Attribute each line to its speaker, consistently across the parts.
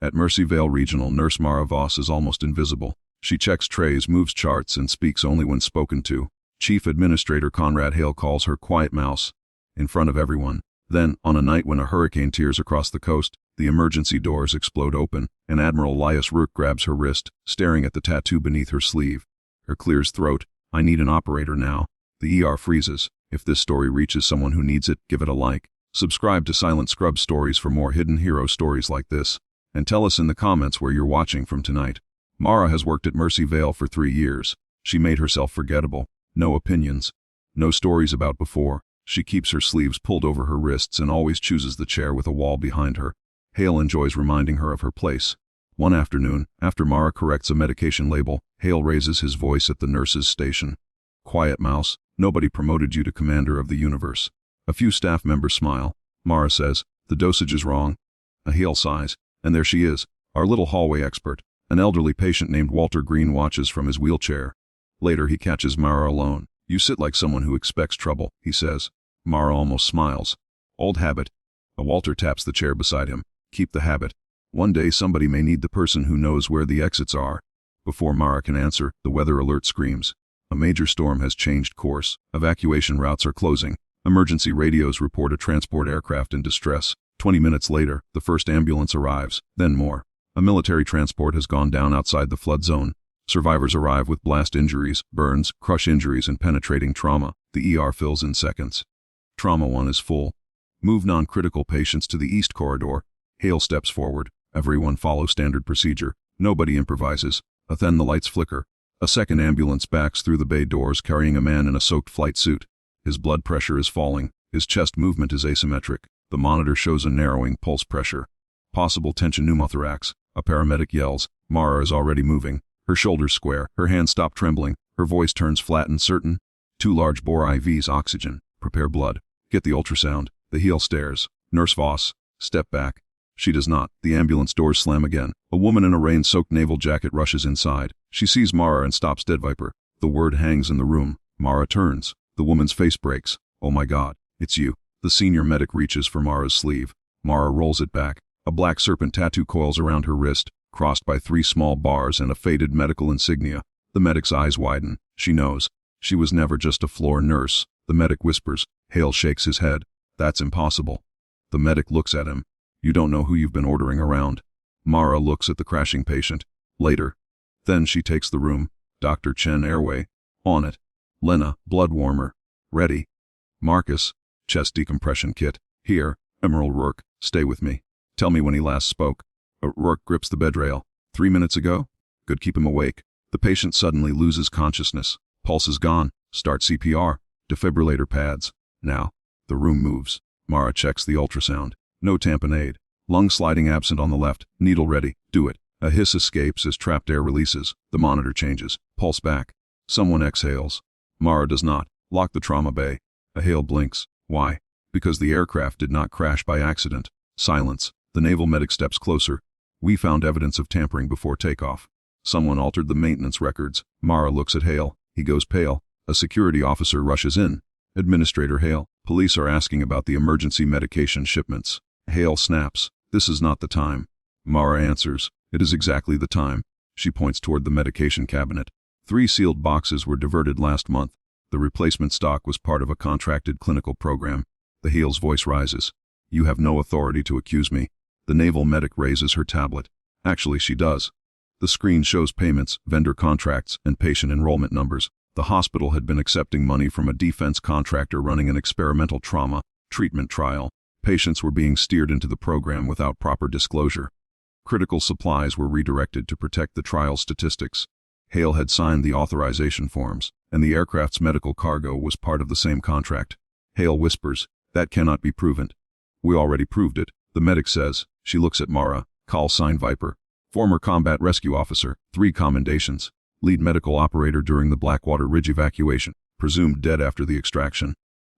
Speaker 1: At Mercyvale Regional, Nurse Mara Voss is almost invisible. She checks trays, moves charts, and speaks only when spoken to. Chief Administrator Conrad Hale calls her quiet mouse in front of everyone. Then, on a night when a hurricane tears across the coast, the emergency doors explode open, and Admiral Rourke grabs her wrist, staring at the tattoo beneath her sleeve. Her clears throat. "I need an operator now." The ER freezes. If this story reaches someone who needs it, give it a like. Subscribe to Silent Scrub Stories for more hidden hero stories like this. And tell us in the comments where you're watching from tonight. Mara has worked at Mercyvale for 3 years. She made herself forgettable. No opinions. No stories about before. She keeps her sleeves pulled over her wrists and always chooses the chair with a wall behind her. Hale enjoys reminding her of her place. One afternoon, after Mara corrects a medication label, Hale raises his voice at the nurse's station. "Quiet mouse, nobody promoted you to commander of the universe." A few staff members smile. Mara says, "The dosage is wrong." Hale sighs. And there she is, our little hallway expert. An elderly patient named Walter Green watches from his wheelchair. Later he catches Mara alone. "You sit like someone who expects trouble," he says. Mara almost smiles. "Old habit." Walter taps the chair beside him. "Keep the habit. One day somebody may need the person who knows where the exits are." Before Mara can answer, the weather alert screams. A major storm has changed course. Evacuation routes are closing. Emergency radios report a transport aircraft in distress. 20 minutes later, the first ambulance arrives, then more. A military transport has gone down outside the flood zone. Survivors arrive with blast injuries, burns, crush injuries, and penetrating trauma. The ER fills in seconds. Trauma 1 is full. Move non-critical patients to the east corridor. Hale steps forward. Everyone follows standard procedure. Nobody improvises. Then the lights flicker. A second ambulance backs through the bay doors carrying a man in a soaked flight suit. His blood pressure is falling. His chest movement is asymmetric. The monitor shows a narrowing pulse pressure. Possible tension pneumothorax. A paramedic yells. Mara is already moving. Her shoulders square. Her hands stop trembling. Her voice turns flat and certain. 2 large bore IVs, oxygen. Prepare blood. Get the ultrasound. The Hale stares. "Nurse Voss, step back." She does not. The ambulance doors slam again. A woman in a rain-soaked naval jacket rushes inside. She sees Mara and stops dead. "Viper." The word hangs in the room. Mara turns. The woman's face breaks. "Oh my God, it's you." The senior medic reaches for Mara's sleeve. Mara rolls it back. A black serpent tattoo coils around her wrist, crossed by 3 small bars and a faded medical insignia. The medic's eyes widen. She knows. She was never just a floor nurse. The medic whispers. Hale shakes his head. "That's impossible." The medic looks at him. "You don't know who you've been ordering around." Mara looks at the crashing patient. Later. Then she takes the room. Dr. Chen airway. On it. Lena, blood warmer. Ready. Marcus, chest decompression kit. Here. Admiral Rourke, stay with me. Tell me when he last spoke. Rourke grips the bed rail. 3 minutes ago? Good, keep him awake. The patient suddenly loses consciousness. Pulse is gone. Start CPR. Defibrillator pads. Now. The room moves. Mara checks the ultrasound. No tamponade. Lung sliding absent on the left. Needle ready. Do it. A hiss escapes as trapped air releases. The monitor changes. Pulse back. Someone exhales. Mara does not. Lock the trauma bay. Hale blinks. Why? Because the aircraft did not crash by accident. Silence. The naval medic steps closer. "We found evidence of tampering before takeoff. Someone altered the maintenance records." Mara looks at Hale. He goes pale. A security officer rushes in. "Administrator Hale, police are asking about the emergency medication shipments." Hale snaps. "This is not the time." Mara answers. "It is exactly the time." She points toward the medication cabinet. 3 sealed boxes were diverted last month. The replacement stock was part of a contracted clinical program. The Hale's voice rises. "You have no authority to accuse me." The naval medic raises her tablet. Actually, she does. The screen shows payments, vendor contracts, and patient enrollment numbers. The hospital had been accepting money from a defense contractor running an experimental trauma treatment trial. Patients were being steered into the program without proper disclosure. Critical supplies were redirected to protect the trial statistics. Hale had signed the authorization forms, and the aircraft's medical cargo was part of the same contract. Hale whispers, "That cannot be proven." "We already proved it," the medic says. She looks at Mara. "Call sign Viper. Former combat rescue officer, 3 commendations. Lead medical operator during the Blackwater Ridge evacuation. Presumed dead after the extraction."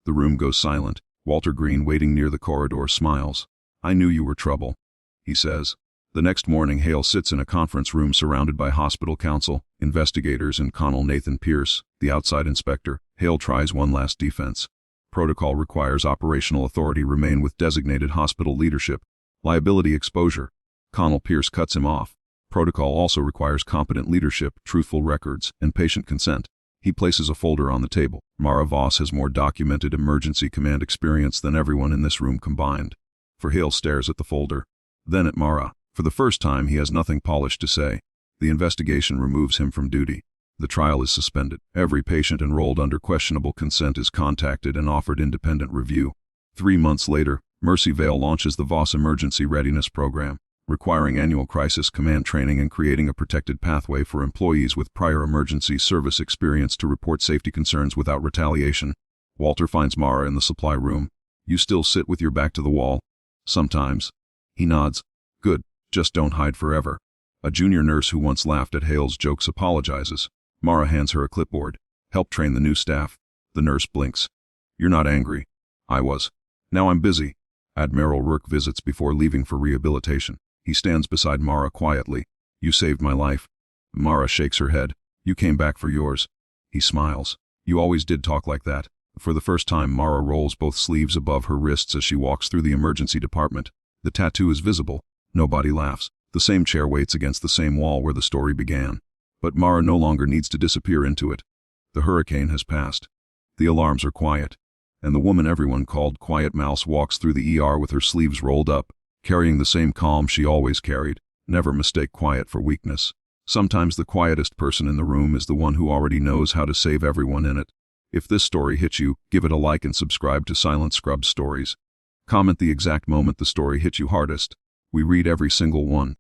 Speaker 1: The room goes silent. Walter Green, waiting near the corridor, smiles. "I knew you were trouble," he says. The next morning, Hale sits in a conference room surrounded by hospital counsel, investigators, and Colonel Nathan Pierce, the outside inspector. Hale tries one last defense. Protocol requires operational authority remain with designated hospital leadership. Liability exposure. Connell Pierce cuts him off. Protocol also requires competent leadership, truthful records, and patient consent. He places a folder on the table. Mara Voss has more documented emergency command experience than everyone in this room combined. Hale stares at the folder, then at Mara. For the first time, he has nothing polished to say. The investigation removes him from duty. The trial is suspended. Every patient enrolled under questionable consent is contacted and offered independent review. 3 months later, Mercy Vale launches the Voss Emergency Readiness Program, requiring annual crisis command training and creating a protected pathway for employees with prior emergency service experience to report safety concerns without retaliation. Walter finds Mara in the supply room. "You still sit with your back to the wall?" "Sometimes." He nods. "Good, just don't hide forever." A junior nurse who once laughed at Hale's jokes apologizes. Mara hands her a clipboard. "Help train the new staff." The nurse blinks. "You're not angry." "I was. Now I'm busy." Admiral Rourke visits before leaving for rehabilitation. He stands beside Mara quietly. "You saved my life." Mara shakes her head. "You came back for yours." He smiles. "You always did talk like that." For the first time, Mara rolls both sleeves above her wrists as she walks through the emergency department. The tattoo is visible. Nobody laughs. The same chair waits against the same wall where the story began. But Mara no longer needs to disappear into it. The hurricane has passed. The alarms are quiet. And the woman everyone called Quiet Mouse walks through the ER with her sleeves rolled up, carrying the same calm she always carried. Never mistake quiet for weakness. Sometimes the quietest person in the room is the one who already knows how to save everyone in it. If this story hit you, give it a like and subscribe to Silent Scrub Stories. Comment the exact moment the story hit you hardest. We read every single one.